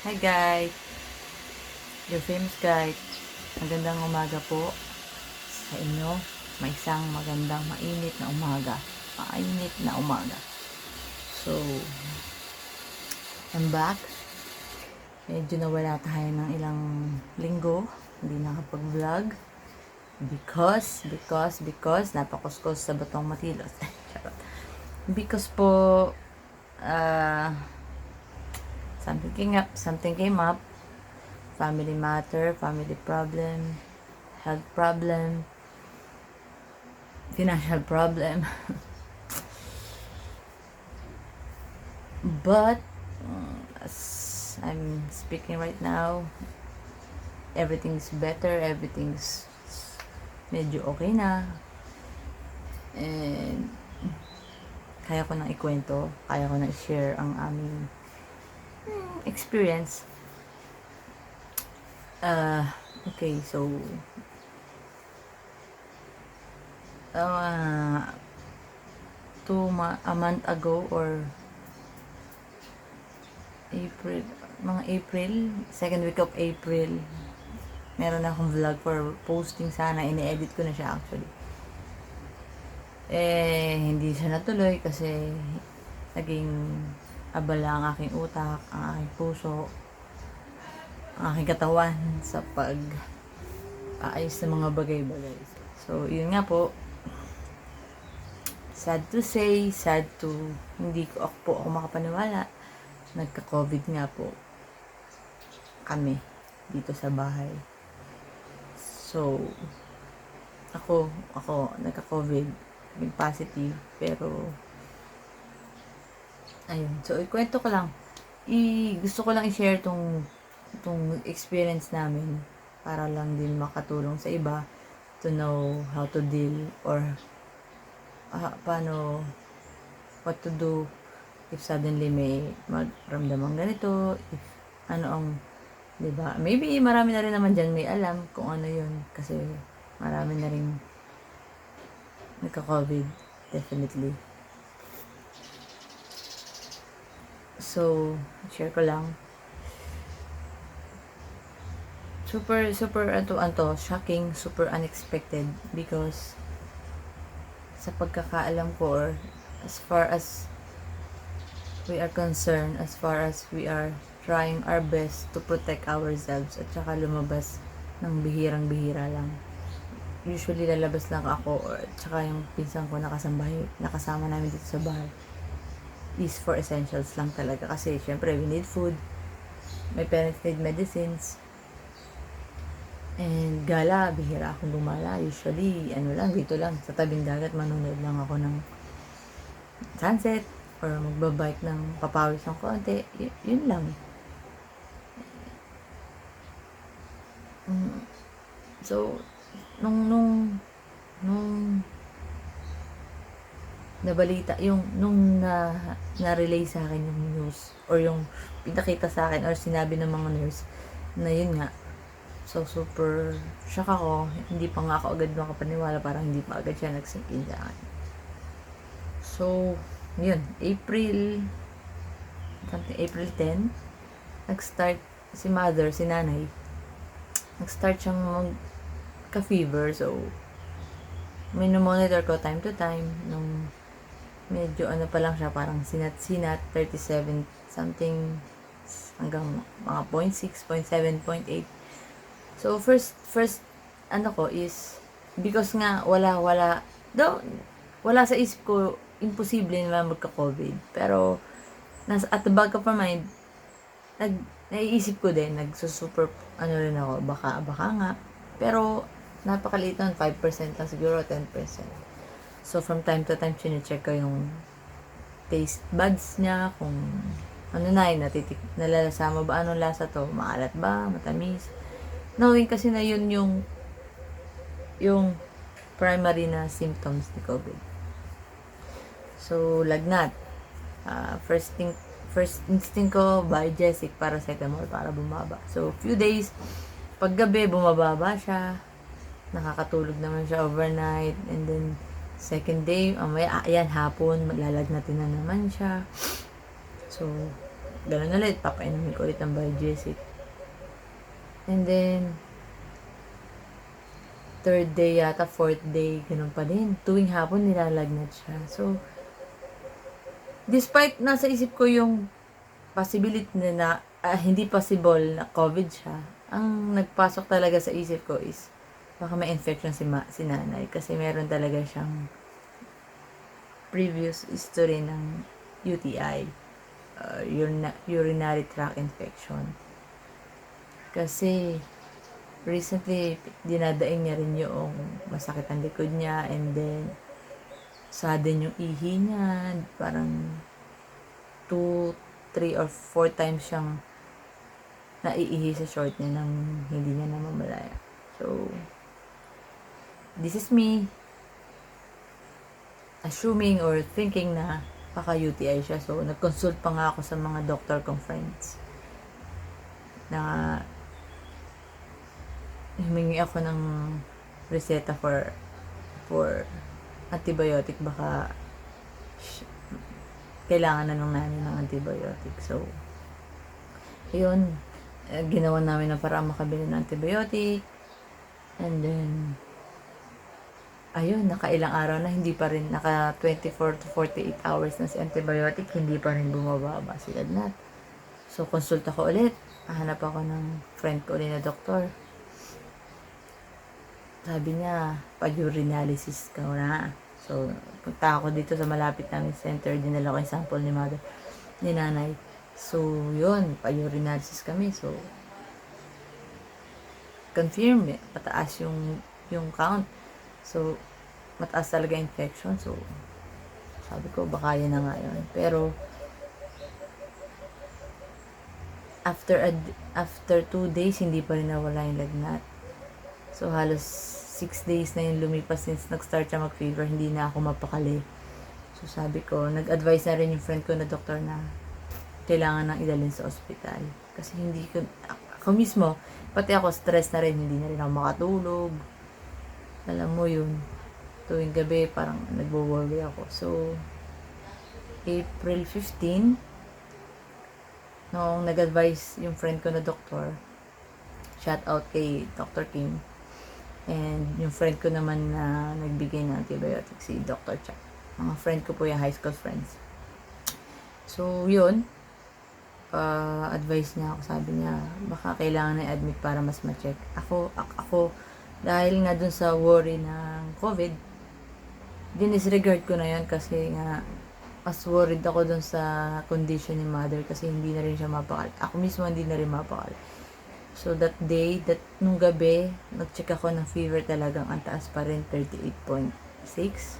Hi guys, your famous guys. Magandang umaga po sa inyo. May isang magandang mainit na umaga. Mainit na umaga. So, I'm back. Medyo nawala tayo ng ilang linggo. Hindi nakapag-vlog. Because napakuskos sa batong matilos. Charot. Because po, uh, something came up. Family matter, family problem, health problem, financial problem. But as I'm speaking right now, everything's better, everything's medyo okay na. And kaya ko nang ikwento, kaya ko nang i-share ang aming experience. Okay, so a month ago or April, second week of April, meron na akong vlog for posting sana. Ini-edit ko na siya actually. Hindi siya natuloy kasi naging abala ang aking utak, ang aking puso, ang aking katawan sa pag-aayos ng mga bagay-bagay. So, yun nga po. Sad to say, hindi ko ako makapaniwala. Nagka-COVID nga po kami dito sa bahay. So, ako nagka-COVID, yung positive, pero ayun. So, ikwento ko lang. Gusto ko lang i-share tong experience namin para lang din makatulong sa iba to know how to deal or what to do if suddenly may magramdamang ganito, if diba? Maybe marami na rin naman dyan may alam kung ano yun kasi marami na rin nagka-COVID, definitely. So, share ko lang. Super shocking, super unexpected because sa pagkakaalam ko or as far as we are concerned, as far as we are trying our best to protect ourselves at saka lumabas ng bihirang-bihira lang. Usually lalabas lang ako or saka yung pinsan ko nakasama namin dito sa bahay is for essentials lang talaga kasi syempre we need food, my parents need medicines, and gala, bihira akong gumala. Usually, dito lang, sa tabing dagat, manonood lang ako ng sunset, or magbabike ng papawis ng konti. Yun lang. So, nung nabalita, nung na-relay sa akin yung news, or yung pinakita sa akin, or sinabi ng mga nurse, na yun nga, so, super shock ako. Hindi pa nga ako agad makapaniwala. Parang hindi pa agad siya nag-sink in sa akin. So, yun. April 10, nag-start si nanay, nag-start siyang magka-fever. So, monitor ko time to time. Nung medyo pa lang siya, parang sinat-sinat, 37 something, hanggang mga 0.6, 0.7, 0.8. So, first is, because nga, wala sa isip ko, imposible na magka-COVID. Pero, at the back of my mind, naiisip ko din, nagsusuper, rin ako, baka nga. Pero, napakaliit nun, 5% lang siguro, 10%. So, from time to time, chinecheck ko yung taste buds niya, kung nalalasama ba, anong lasa to, maalat ba, matamis. Knowing kasi na yun yung primary na symptoms ni COVID. So, lagnat. First instinct ko, buy Jessic paracetamol para bumaba. So, few days, paggabi, bumababa siya. Nakakatulog naman siya overnight. And then, second day, hapon, maglalagnatin na naman siya. So, ganun ulit, papainumin ko ulit ang Biogesic. And then, third day yata, fourth day, ganun pa din. Tuwing hapon, nilalagnat siya. So, despite nasa isip ko yung possibility na hindi possible na COVID siya, ang nagpasok talaga sa isip ko is baka may infection si nanay kasi meron talaga siyang previous history ng UTI, urinary tract infection. Kasi recently dinadaing niya rin yung masakit ang likod niya, and then sudden yung ihi niya, parang 2, 3 or 4 times siyang naiihi sa short niya nang hindi niya namamalaya. So, this is me assuming or thinking na baka UTI siya. So, nag-consult pa nga ako sa mga doctor kong friends na humingi ako ng reseta for antibiotic. Baka kailangan na nung nanay ng antibiotic. So, yun, ginawa namin na para makabili ng antibiotic. And then, ayun, nakailang araw na, hindi pa rin, naka 24 to 48 hours na si antibiotic, hindi pa rin bumababa si lagnat. So, konsulta ko ulit. Hanap ako ng friend ko ulit na doktor. Sabi niya, pag-urinalysis ka na. So, punta ako dito sa malapit namin center, dinala ko yung sample ni nanay. So, yun, pag-urinalysis kami. So, confirm, pataas yung count. So, mataas talaga infection. So, sabi ko, baka yan na nga yun. Pero, after 2 days, hindi pa rin nawala yung lagnat. So, halos 6 days na yung lumipas since nag-start siya mag-fever, hindi na ako mapakali. So, sabi ko, nag-advise na rin yung friend ko na doktor na kailangan nang idalhin sa ospital. Kasi hindi ko, ako mismo, pati ako stress na rin, hindi na rin ako makatulog. Alam mo yun, tuwing gabi parang nagwo-worry ako. So, April 15, noong nag-advise yung friend ko na doktor, shout out kay Dr. Kim, and yung friend ko naman na nagbigay ng antibiotic, si Dr. Chuck. Mga friend ko po yung high school friends. So, yun, advice niya ako, sabi niya, baka kailangan na admit para mas ma-check. Ako, dahil nga dun sa worry ng COVID, dinisregard ko na yun kasi nga, mas worried ako dun sa condition ni mother kasi hindi na rin siya mapakal. Ako mismo hindi na rin mapakal. So, that day, nung gabi, nag-check ako ng fever, talagang ang taas pa rin, 38.6.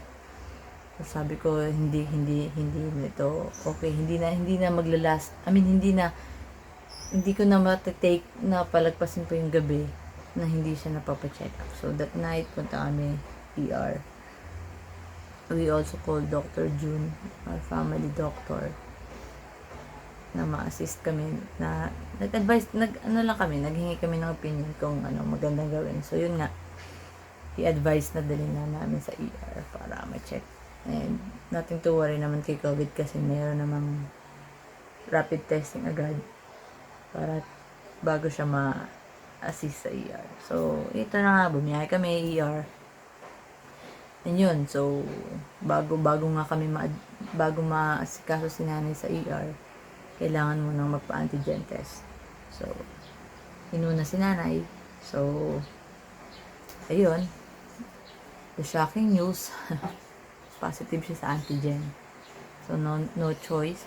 So, sabi ko, hindi nito okay, hindi na maglalast. I mean, hindi ko na matitake na palagpasin pa yung gabi na hindi siya napapacheck up. So, that night, punta kami ER. We also called Dr. June, our family doctor, na ma-assist kami, na nag-advise, naghingi kami ng opinion kung ano magandang gawin. So, yun nga, i-advise na dalhin na namin sa ER para ma-check. And nothing to worry naman kay COVID kasi mayroon namang rapid testing agad para bago siya ma-assist sa ER. So, ito na nga, bumiyahe kami ER. And yun, so, bago ma-asikaso si nanay sa ER, kailangan mo nang magpa-antigen test. So, inuna si nanay. So, ayun, the shocking news, positive siya sa antigen. So, no choice.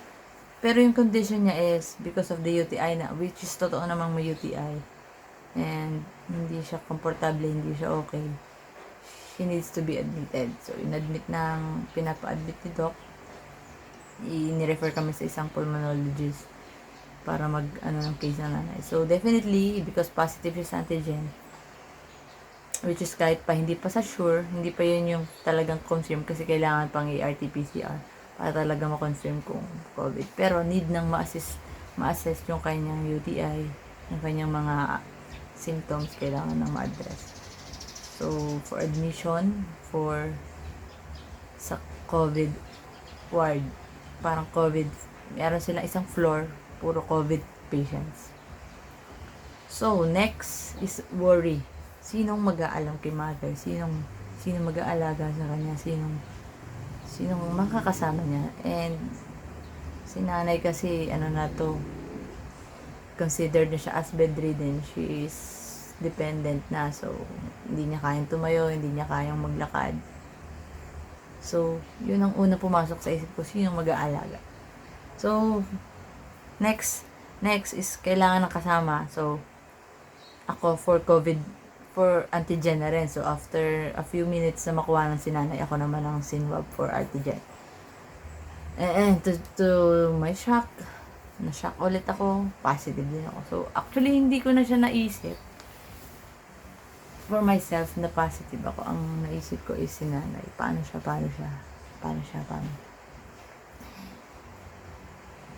Pero yung condition niya is because of the UTI na, which is totoo namang may UTI. And hindi siya comfortable, hindi siya okay. She needs to be admitted. So, pinapa-admit ni Doc. I-refer kami sa isang pulmonologist para ng case ng nanay. So, definitely, because positive siya sa antigen, which is kahit pa hindi pa sa sure, hindi pa yun yung talagang confirm kasi kailangan pang RT-PCR para talaga ma-confirm kung COVID. Pero need nang ma-assess yung kanyang UTI, yung kanyang mga symptoms, kailangan nang ma-address. So, for admission, sa COVID ward, parang COVID, meron silang isang floor puro COVID patients. So, next is worry. Sinong mag-aalam kay mother? Sinong mag-aalaga sa kanya? Sinong makakasama niya? And si nanay kasi, considered na siya as bedridden. She is dependent na. So, hindi niya kayang tumayo, hindi niya kayang maglakad. So, yun ang una pumasok sa isip ko, sinong mag-aalaga? So, next is kailangan ng kasama. So, ako for antigen na rin. So, after a few minutes na makuha ng sinanay, ako naman ang sinwab for antigen. And to my shock, na-shock ulit ako, positive din ako. So, actually, hindi ko na siya naisip. For myself, na positive ako. Ang naisip ko is sinanay. Paano siya.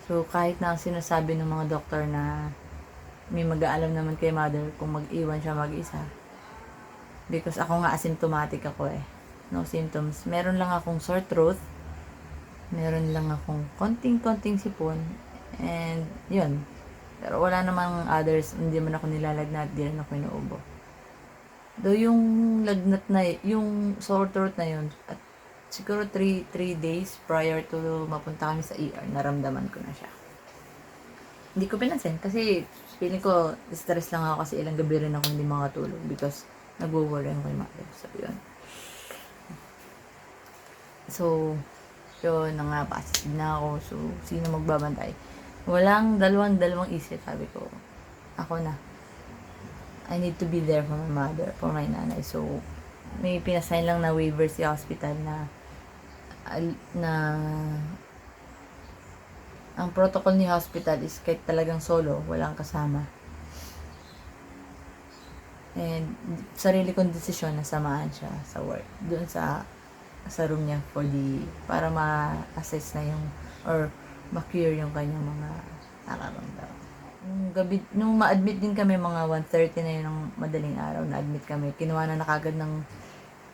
So, kahit na sinasabi ng mga doktor na may mag-aalam naman kay mother kung mag-iwan siya mag-isa. Because ako nga asymptomatic ako No symptoms. Meron lang akong sore throat. Meron lang akong konting sipon. And, yun. Pero wala namang others. Hindi man ako nilalagnat. Di rin ako inuubo. Though yung lagnat na, yung sore throat na yun, at siguro 3 days prior to mapunta kami sa ER, naramdaman ko na siya. Hindi ko pinansin kasi feeling ko stress lang ako kasi ilang gabi rin ako hindi makatulog because nagwo-worry ako kay mother. So, yun. So, yun na nga, positive na ako. So, sino magbabantay? Walang dalawang isip, sabi ko. Ako na. I need to be there for my mother, for my nanay. So, may pinasign lang na waiver si hospital na ang protocol ni hospital is kahit talagang solo, walang kasama. And sarili kong desisyon na samahan siya sa work, doon sa room niya para ma-assess na yung or ma-cure yung kanyang mga nararamdaman. Nung gabi, nung ma-admit din kami mga 1:30 na yun ng madaling araw, na-admit kami. Kinuha na kagad ng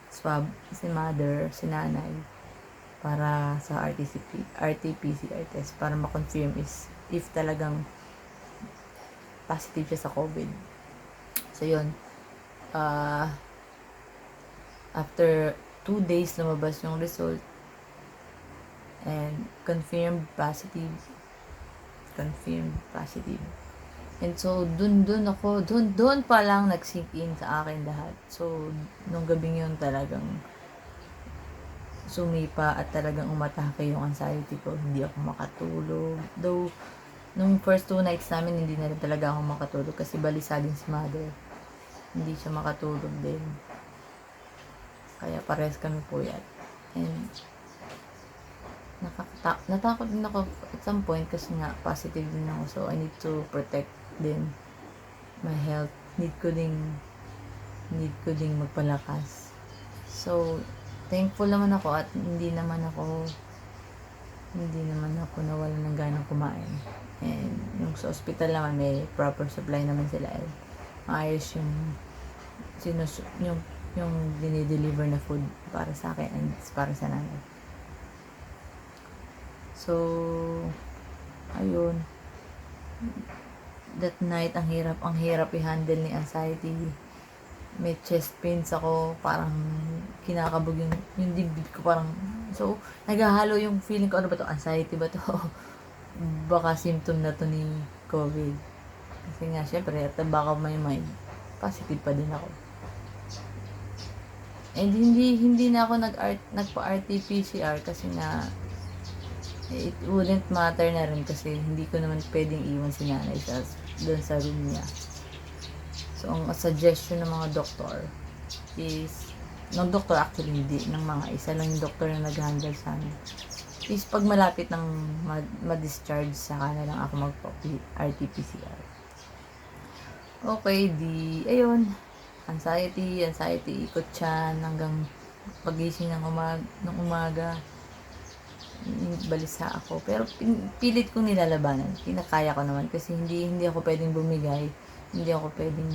swab si mother, si nanay, para sa RT-PCR test para ma-confirm if talagang positive siya sa COVID. So, yun. After 2 days, lumabas yung result and confirmed positive. And so, dun pa lang nag-sink in sa akin lahat. So, nung gabing yun talagang sumipa at talagang umatake yung anxiety ko. Hindi ako makatulog. Though, nung first 2 nights namin, hindi na rin talaga ako makatulog kasi balisa din si mother. Hindi siya makatulog din. Kaya pares kami puyat. And, natakot din ako at some point kasi nga positive din ako. So, I need to protect din my health. Need ko ding magpalakas. So, thankful naman ako at hindi naman ako nawalan ng ganang kumain. And yung sa hospital naman may proper supply naman sila. Maayos yung dinideliver na food para sa akin and para sa nanay. So, ayun. That night, ang hirap i-handle ni anxiety. May chest pains ako, parang kinakabog yung dibdib ko, parang, so, naghahalo yung feeling ko, ano ba to, anxiety ba to? Baka symptom na to ni COVID. Kasi nga, syempre, at the back of my mind, positive pa din ako. And hindi na ako nagpa-RT-PCR kasi nga, it wouldn't matter na rin kasi hindi ko naman pwedeng iwan si nanay doon sa room niya. So, ang suggestion ng mga doktor is, ng doktor actually hindi, ng mga isa lang yung doktor na nag-handle sa amin, is pag malapit ng ma-discharge sa kanila lang ako mag-RT-PCR. Okay, ayun, anxiety, ikot siya hanggang pagising ng umaga. Balisa ako, pero pilit kong nilalabanan. Kinakaya ko naman kasi hindi ako pwedeng bumigay, hindi ako pwedeng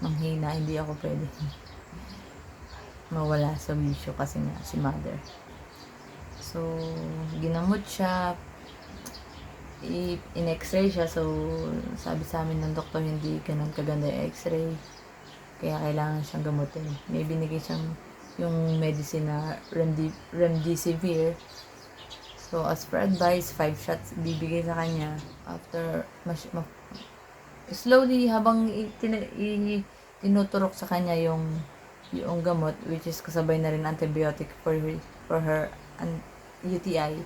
manghina, hindi ako pwedeng mawala sa wisyo kasi nga si mother. So, ginamot siya, in-x-ray siya. So, sabi sa amin ng doktor, hindi ganun kaganda yung x-ray. Kaya kailangan siyang gamutin. May binigay siyang yung medicine na remdesivir. So, as per advice, 5 shots bibigay sa kanya. After, slowly, habang tinuturok sa kanya yung gamot, which is kasabay na rin antibiotic for her UTI,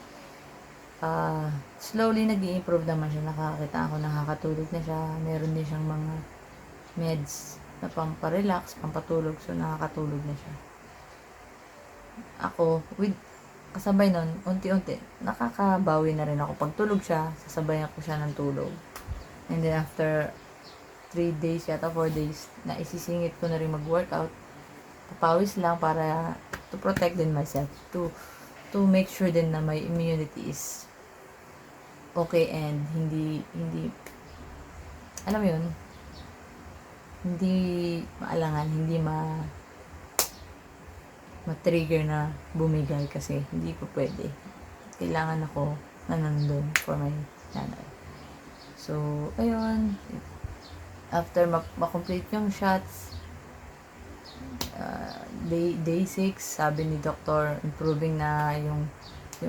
slowly nag-i-improve naman siya. Nakakita ako, nakakatulog na siya. Meron din siyang mga meds na pamparelax, pampatulog. So, nakakatulog na siya. Ako, kasabay nun, unti-unti, nakakabawi na rin ako. Pag tulog siya, sasabayan ko siya ng tulog. And then after 3 days yata, 4 days, na isisingit ko na rin mag-workout. Papawis lang para to protect din myself. To make sure din na my immunity is okay and hindi alam mo yun, hindi maalangan, hindi ma-trigger na bumigay kasi hindi ko pwede. Kailangan ako na nandun for my nanay. So, ayun. After ma-complete yung shots, day 6, sabi ni doctor, improving na yung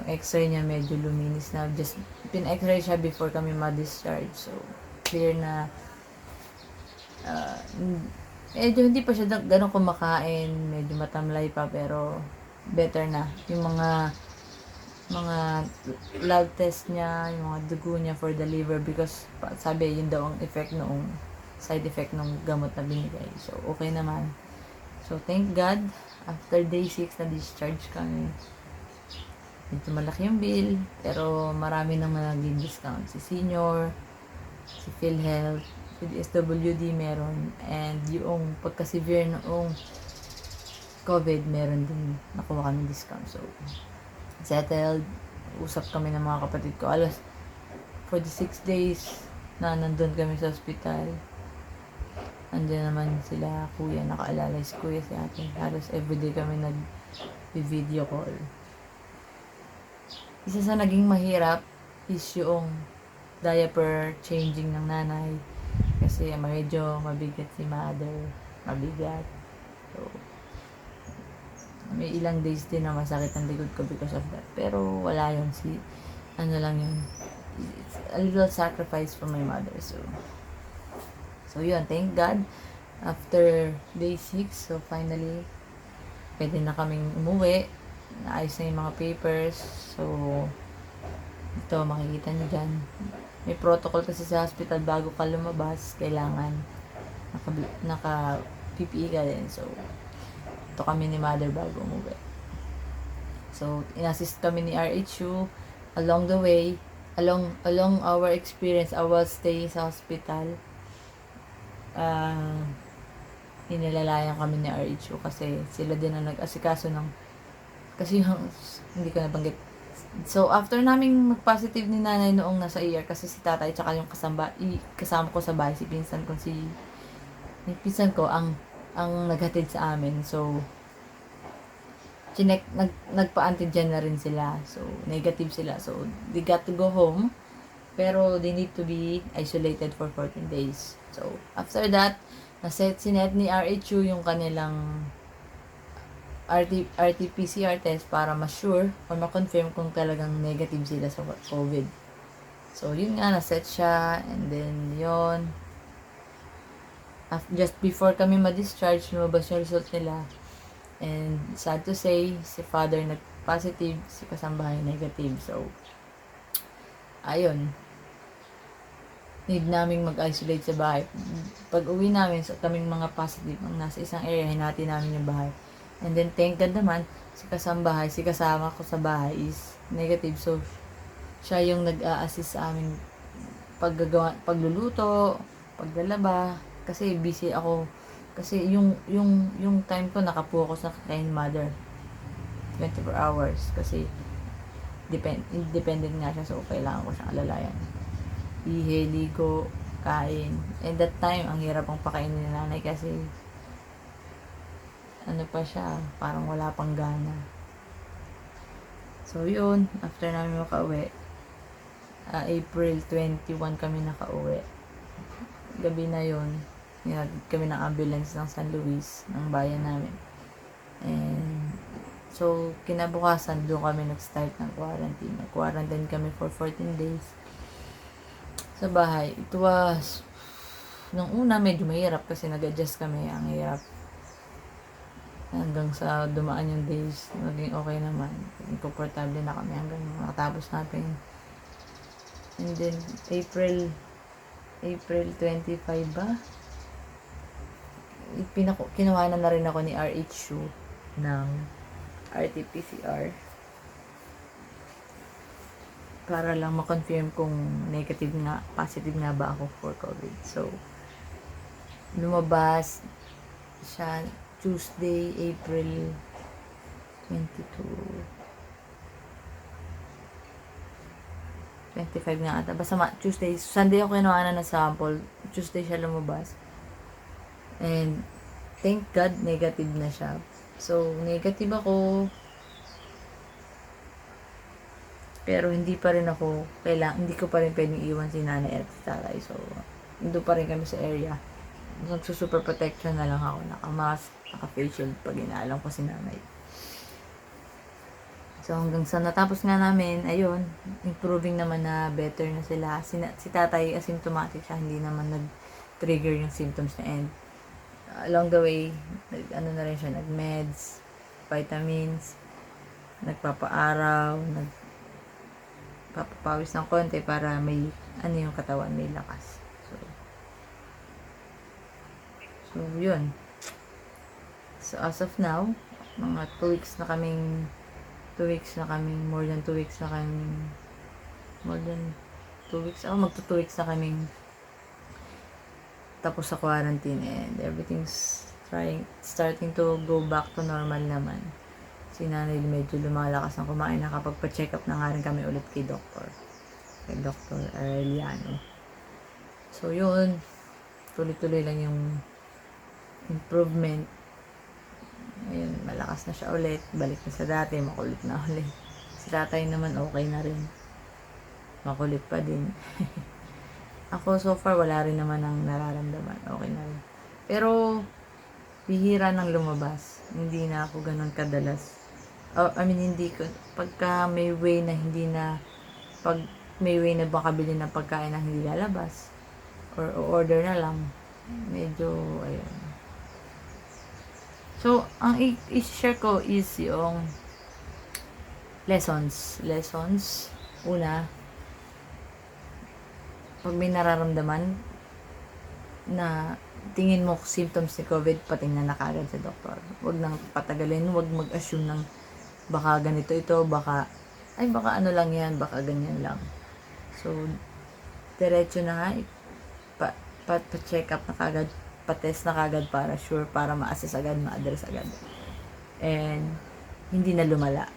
x-ray niya, medyo luminis na. Just, pin-x-ray siya before kami ma-discharge. So, clear na. Medyo hindi pa siya ganun kumakain, medyo matamlay pa, pero better na. Yung mga lab test niya, yung mga dugo niya for the liver, because sabi yun daw ang side effect ng gamot na binigay. So, okay naman. So, thank God, after day 6 na discharge kami. Medyo malaki yung bill, pero marami nang naging discount. Si Senior, si PhilHealth, si SWD meron, and yung pagka-severe noong COVID, meron din nakuha kami discount. So, settled. Usap kami ng mga kapatid ko. Alas, for the 6 days na nandun kami sa hospital, andyan naman sila kuya, nakaalalay si kuya, si ate. Halos everyday kami nag-video call. Isa sa naging mahirap is yung diaper changing ng nanay. Kasi medyo mabigat si mother. Mabigat. So, may ilang days din na masakit ang likod ko because of that. Pero wala yun. Ano lang yun. It's a little sacrifice for my mother. So yun. Thank God. After day 6, so finally, pwede na kaming umuwi. Naayos na yung mga papers. So, ito, makikita nyo dyan. May protocol kasi sa hospital bago ka lumabas. Kailangan naka-PPE ka din. So, ito kami ni mother bago umuwi. So, inassist kami ni RHU along the way. Along our experience, our stay sa hospital. Inilalayan kami ni RHU kasi sila din ang nag-asikaso kasi hindi ko nabanggit. So, after naming mag-positive ni nanay noong nasa ER, kasi si tatay tsaka yung kasama ko sa bahay, si pinsan ko ang naghatid sa amin. So, nagpa-antigen na rin sila. So, negative sila. So, they got to go home. Pero, they need to be isolated for 14 days. So, after that, sinet ni RHU yung kanilang RT-PCR test para ma-sure or ma-confirm kung talagang negative sila sa COVID. So, yun nga, naset siya. And then, yun. Just before kami ma-discharge, lumabas yung result nila. And, sad to say, si father nag-positive, si kasambahay negative. So, ayun. Need naming mag-isolate sa bahay. Pag uwi namin, so, kaming mga positive, ang nasa isang area, hinati namin yung bahay. And then, thank God naman, si kasama ko sa bahay is negative. So, siya yung nag-a-assist sa amin pagluluto, paglalaba. Kasi busy ako. Kasi yung time ko nakapokus na kay mother. 24 hours. Kasi, independent nga siya. So, kailangan ko siyang alalayan. Ihi, ligo, kain. And that time, ang hirap ang pakainin ni nanay kasi ano pa siya, parang wala pang gana. So, yun. After namin makauwi, April 21 kami nakauwi. Gabi na yon, kami ng ambulance ng San Luis, ng bayan namin. And so, kinabukasan doon kami nag-start ng quarantine. Nag-quarantine kami for 14 days sa bahay. It was, nung una medyo mahirap kasi nag-adjust kami. Ang hirap. Hanggang sa dumaan yung days, naging okay naman. Komportable na kami hanggang makatapos natin. And then, April 25 ba? Kinawanan na rin ako ni RHU ng RT-PCR para lang ma-confirm kung negative nga, positive nga ba ako for COVID. So, lumabas siya Tuesday, April 25 nga ata. Basta Tuesday, Sunday ako kinuha na sample. Tuesday siya lumabas. And thank God, negative na siya. So, negative ako. Pero hindi pa rin ako, hindi ko pa rin pwedeng iwan si nanay at si tatay. So, hindi pa rin kami sa area. Nagsusuper protection na lang ako. Naka-mask, naka-face shield pag inaalam ko si nanay. So, hanggang sa natapos nga namin, ayun, improving naman na better na sila. Si tatay, asymptomatic siya, hindi naman nag-trigger yung symptoms na end. Along the way, na rin siya, nag-meds, vitamins, nagpapaaraw, nagpapawis ng konti para may, yung katawan, may lakas. So, yun. So, as of now, mga 2 weeks na kaming, more than 2 weeks na kaming, magto 2 weeks na kaming tapos sa quarantine, and everything's starting to go back to normal naman. Si nanay medyo lumalakas ng kumain, nakapagpa-check up na nga rin kami ulit kay Dr. Aureliano. So yun, tuloy-tuloy lang yung improvement. Ayun, malakas na siya ulit, balik na sa dati, makulit na ulit. Si tatay naman okay na rin, makulit pa din. Ako so far wala rin naman ang nararamdaman, okay na rin. Pero bihira nang lumabas, hindi na ako ganun kadalas. Hindi ko, pagka may way na makabili ng pagkain na hindi lalabas, or order na lang, medyo, ayun. So, ang i-share ko is yung lessons. Una, pag may nararamdaman na tingin mo symptoms ni COVID, patingnan na kagad sa doktor. Huwag nang patagalin, huwag mag-assume ng baka ganito ito, baka ano lang yan, baka ganyan lang. So, diretso na nga, pa-check up na kagad, pa-test na kagad para sure, para ma-assess agad, ma-address agad. And, hindi na lumala.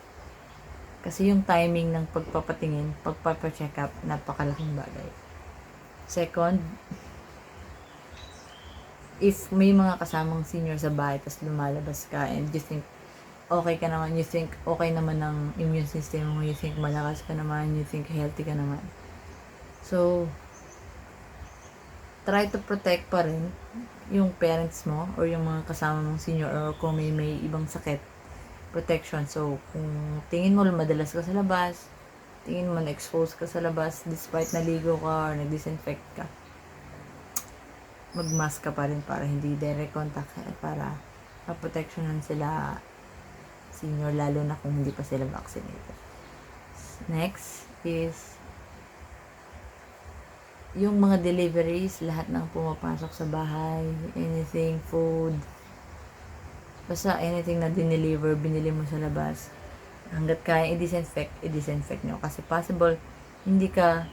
Kasi yung timing ng pagpapatingin, pagpapa-check up, napakalaking bagay. Second, if may mga kasamang senior sa bahay, tapos lumalabas ka, and you think okay ka naman, you think okay naman ng immune system mo, you think malakas ka naman, you think healthy ka naman. So, try to protect pa rin yung parents mo or yung mga kasama mong senior, or kung may ibang sakit, protection. So, kung tingin mo madalas ka sa labas, tingin mo na-expose ka sa labas despite naligo ka or nag-disinfect ka, mag-mask ka pa rin para hindi direct contact, para ma-protectionan sila senior, lalo na kung hindi pa sila vaccinated. Next is yung mga deliveries, lahat ng pumapasok sa bahay, anything, food, basta anything na binili mo sa labas, hanggat kaya i-disinfect nyo. Kasi possible, hindi ka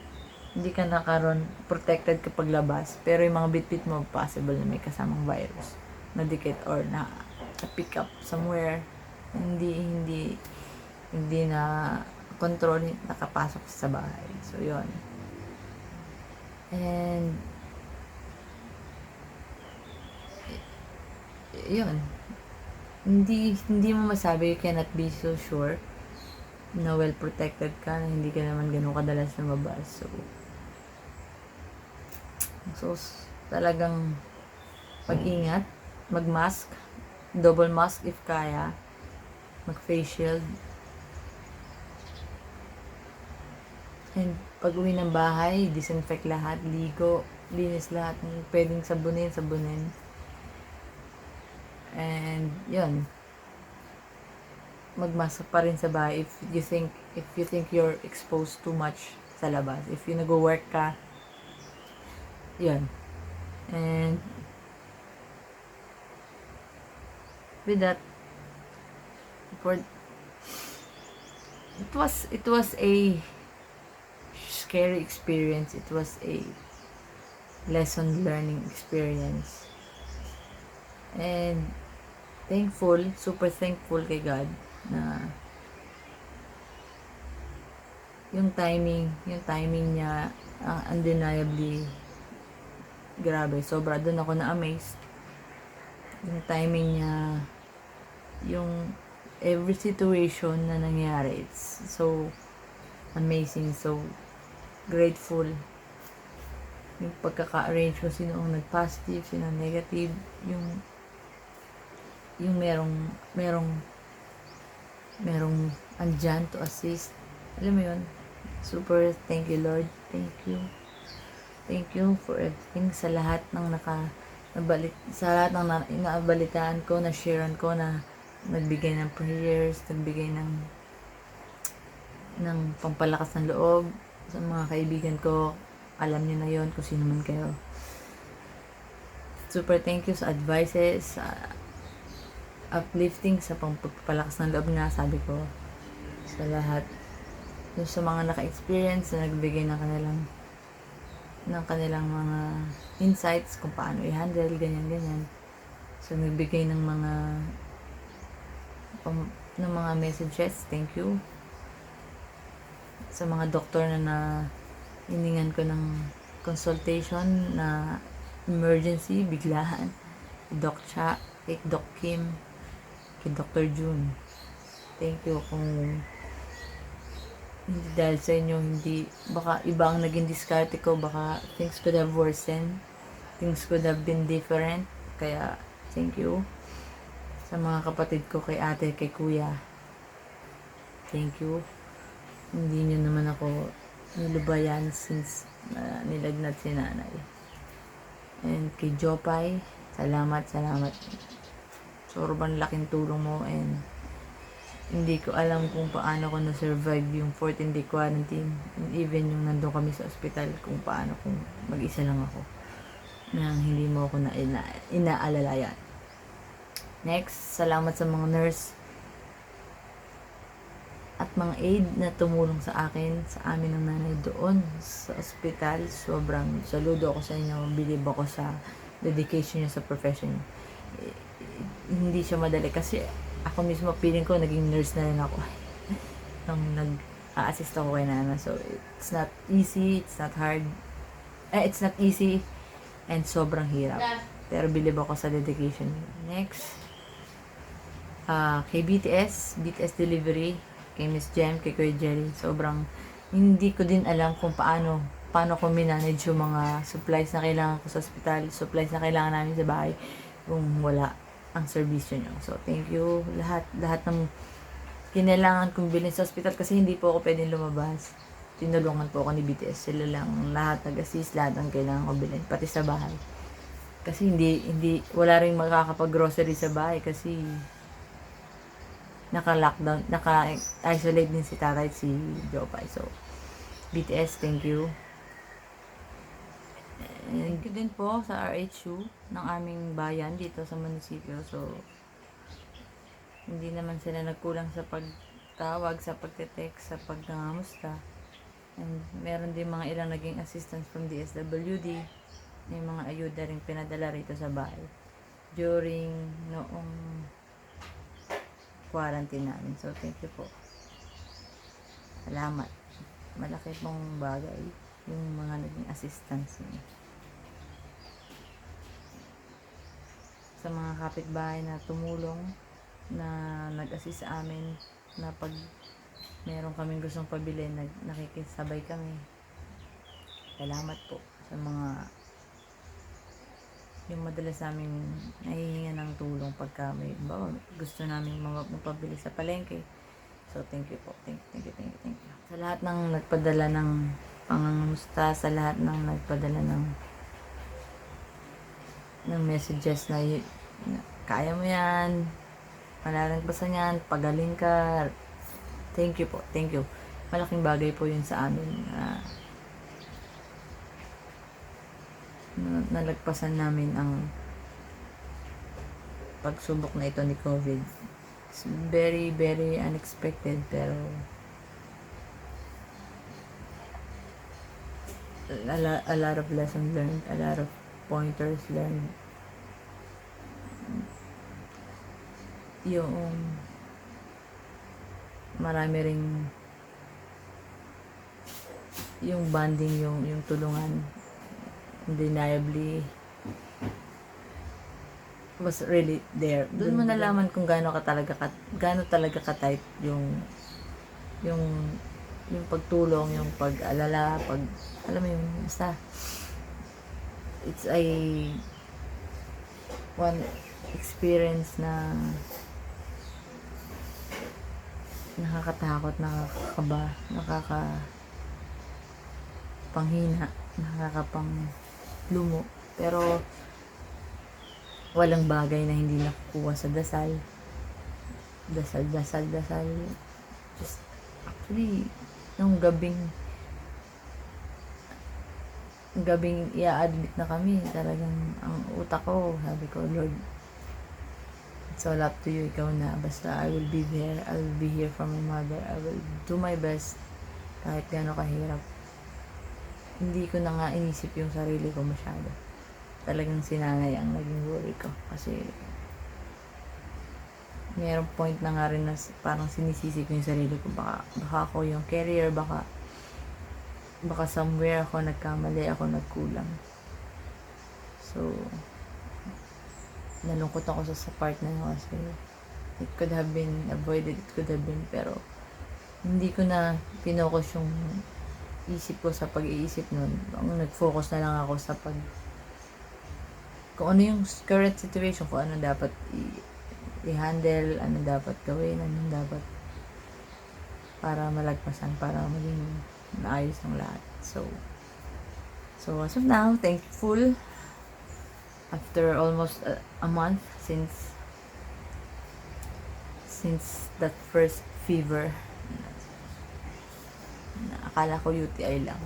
nakaroon protected kapag labas, pero yung mga bit mo, possible na may kasamang virus na dikit or na pick up somewhere, hindi na control, nakapasok sa bahay. So, yun. And, yun. Hindi mo masabi, you cannot be so sure na well protected ka, na hindi ka naman ganun kadalas lumabas. So talagang pag-ingat, mag-mask, double mask if kaya, mag-face shield, and pag uwi ng bahay, disinfect lahat, ligo, linis lahat ng pwedeng sabunin. And yun, magmask pa rin sa bahay if you think you're exposed too much sa labas. If you nag-work ka, yun. And with that, for it was a scary experience. It was a lesson learning experience. And super thankful kay God na yung timing niya, undeniably grabe. Sobra doon ako na-amazed. Yung timing niya, yung every situation na nangyari, it's so amazing, so grateful. Yung pagkaka-arrange ko, sino ang nag-positive, sino ang negative, yung merong andyan to assist. Alam mo yun, super thank you Lord, thank you for everything, sa lahat ng sa lahat ng inaabalitaan ko, na sharean ko, na nagbigay ng prayers, nagbigay ng pampalakas ng loob sa mga kaibigan ko. Alam niyo na yon kung sino man kayo. Super thank you sa advices, sa uplifting, sa pampalakas ng loob nga, sabi ko, sa lahat. Sa mga naka-experience na nagbigay ng kanilang mga insights kung paano i-handle, ganyan. So, nagbigay ng mga messages, thank you. Sa mga doktor na hiningan ko ng consultation na emergency, biglaan, Doc Cha, kay Doc Kim, kay Dr. June, thank you. Kung hindi dahil sa inyo, baka iba ang naging diskarte ko, baka things could have worsened, things could have been different. Kaya thank you. Sa mga kapatid ko, kay ate, kay kuya, thank you. Hindi nyo naman ako nilubayan since nilagnat si nanay. And kay Jopay, salamat. Sobrang laking tulong mo, and hindi ko alam kung paano ko na-survive yung 14-day quarantine, and even yung nandun kami sa ospital, kung mag-isa lang ako, nang hindi mo ako inaalalayan. Next, salamat sa mga nurse at mga aid na tumulong sa akin, sa amin ng nanay doon sa ospital. Sobrang saludo ako sa inyo. Believe ako sa dedication niyo sa profession niyo. Hindi siya madali kasi ako mismo, feeling ko naging nurse na rin ako nung nag-assist ako kay Nana. So it's not easy, it's not hard, it's not easy, and sobrang hirap, pero believe ako sa dedication. Next, kay BTS delivery, kay Miss Jem, kay Kuya Jerry. Sobrang hindi ko din alam kung paano ko minanage yung mga supplies na kailangan ko sa ospital, supplies na kailangan namin sa bahay, kung wala ang servisyo nyo. So thank you lahat ng kinailangan kong bilhin sa ospital, kasi hindi po ako pwedeng lumabas. Tinulungan po ako ni BTS. Sila lang lahat nag-assist, lahat ng kailangan ko bilhin, pati sa bahay. Kasi hindi wala ring makakapag-grocery sa bahay kasi naka-lockdown, naka-isolate din si tatay, si Jopay. So, BTS, thank you. Thank you din po sa RHU ng aming bayan dito sa munisipyo. So, hindi naman sila nagkulang sa pagtawag, sa pagte-text, sa pagngangamusta. And meron din mga ilang naging assistance from DSWD. May mga ayuda rin pinadala rito sa bahay during noong quarantine namin. So, thank you po. Salamat. Malaki pong bagay yung mga naging assistance niyo. Sa mga kapitbahay na tumulong, na nag-assist sa amin, na pag meron kaming gustong pabili, nakikisabay kami. Salamat po sa mga yung madalas namin nahihinga ng tulong pagka may gusto namin magpabili sa palengke. So, thank you po. Thank you. Sa lahat ng nagpadala ng pangangamusta, sa lahat ng nagpadala ng messages na kaya mo yan, malalagpasan yan, pagaling ka. Thank you po. Thank you. Malaking bagay po yun sa amin. Nalagpasan namin ang pagsubok na ito ni COVID. It's very, very unexpected, pero a lot of lessons learned, a lot of pointers learned. Yung marami ring yung bonding, yung tulungan, undeniably was really there. Doon mo nalaman kung gaano talaga ka-tight yung pagtulong, yung pag-alala, alam mo yung basta it's one experience na nakakatakot, nakakakaba, nakakapanghina, nakakapanglumo, pero walang bagay na hindi nakukuha sa dasal. Just actually nung gabing i-admit na kami, talagang ang utak ko, sabi ko, Lord, it's all up to you, ikaw na, basta I will be there, I will be here for my mother, I will do my best kahit gaano kahirap. Hindi ko na nga inisip yung sarili ko masyado. Talagang si nanay ang naging worry ko, kasi mayroong point na nga rin na parang sinisisi ko yung sarili ko, baka ako yung carrier, baka somewhere ako nagkamali, ako nagkulang. So, nalungkot ako sa part na yun kasi it could have been avoided, pero hindi ko na pinokus yung isip ko sa pag-iisip nun. Ang nag-focus na lang ako sa kung ano yung current situation, kung ano dapat i-handle, ano dapat gawin, ano dapat para malagpasan, para maging maayos ng lahat. So as of now, thankful after almost a month since that first fever na akala ko UTI lang.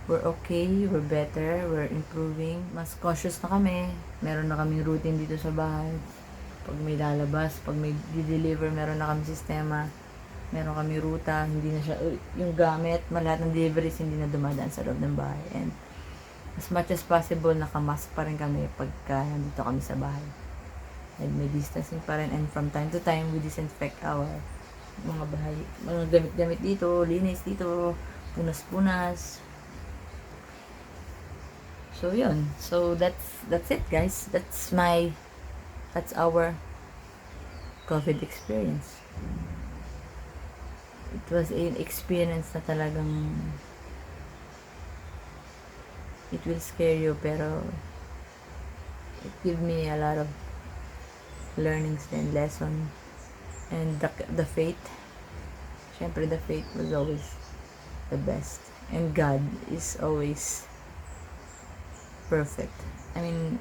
We're okay, we're better, we're improving. Mas cautious na kami. Meron na kaming routine dito sa bahay. Pag may lalabas, pag may deliver, meron na kami sistema. Meron kami ruta, hindi na siya, yung gamit, lahat ng deliveries hindi na dumadaan sa loob ng bahay. And as much as possible, nakamask pa rin kami pagka nandito kami sa bahay. And may distancing pa rin. And from time to time, we disinfect our mga bahay. Mga gamit-gamit dito, linis dito, punas-punas. So, yun. So, that's it, guys. That's our COVID experience. It was an experience na talagang it will scare you, pero it gave me a lot of learnings and lesson, and the faith. Syempre, the faith was always the best, and God is always perfect. I mean,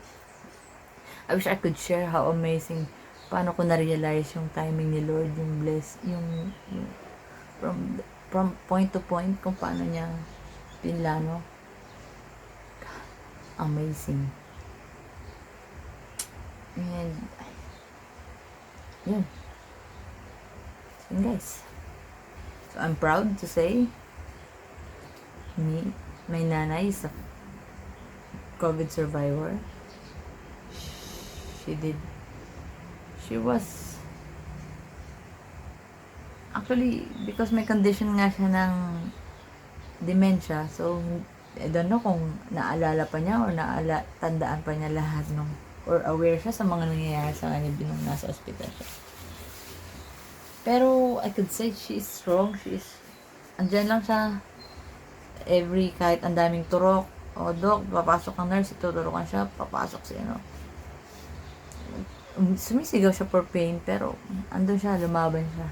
I wish I could share how amazing, paano ko na-realize yung timing ni Lord, yung yung from point to point, kung paano niya pinlano. Amazing. And yun guys, so I'm proud to say my nanay is a COVID survivor. She was actually, because may condition nga siya ng dementia, so I don't know kung naalala pa niya or tandaan pa niya lahat or aware siya sa mga nangyayari sa kanya nung nasa ospital siya. Pero, I could say she is strong. Andyan lang siya. Kahit ang daming turok. O, dok, papasok ang nurse, ituturokan siya, papasok si ano. Sumisigaw siya for pain, pero andun siya, lumaban siya.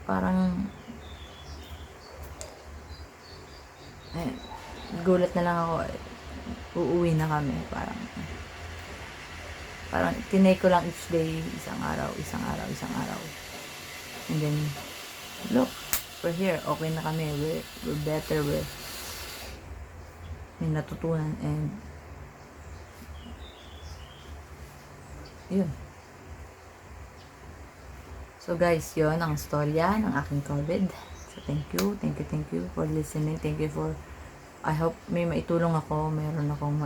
Parang, gulat na lang ako, uuwi na kami, parang tinay ko lang each day, isang araw, and then, look, we're here, okay na kami, we're better, may natutunan, and, yun. So guys, yun ang storya ng aking COVID. So thank you for listening. Thank you for, I hope may maitulong ako. Meron akong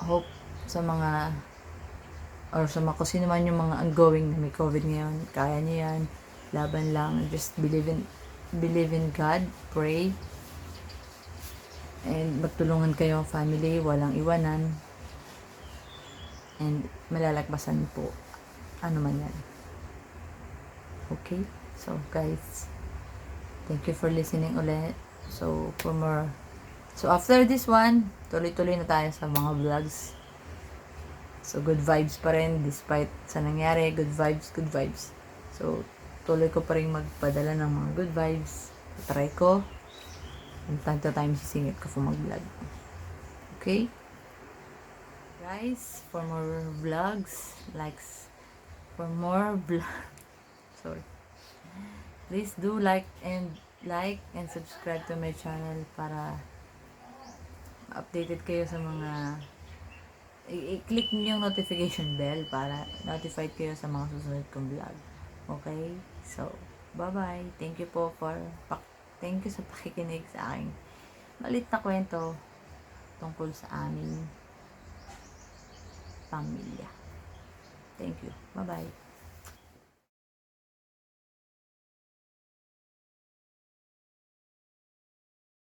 hope sa mga, or sa mga sino man yung mga ongoing na may COVID ngayon. Kaya niyo yan. Laban lang. Just believe in God. Pray. And magtulungan kayo family. Walang iwanan. And malalagpasan po. Ano man yan. Okay? So, guys, thank you for listening ulit. So, after this one, tuloy-tuloy na tayo sa mga vlogs. So, good vibes pa rin, despite sa nangyari, good vibes. So, tuloy ko pa rin magpadala ng mga good vibes. Try ko. From time to time, sisingit ko for mag-vlog. Okay? Guys, for more vlogs, sorry. Please do like and subscribe to my channel para updated kayo sa mga i-click niyo yung notification bell para notified kayo sa mga susunod kong vlog. Okay? So, bye-bye. Thank you sa pakikinig sa aking malit na kwento tungkol sa aming pamilya. Thank you. Bye-bye.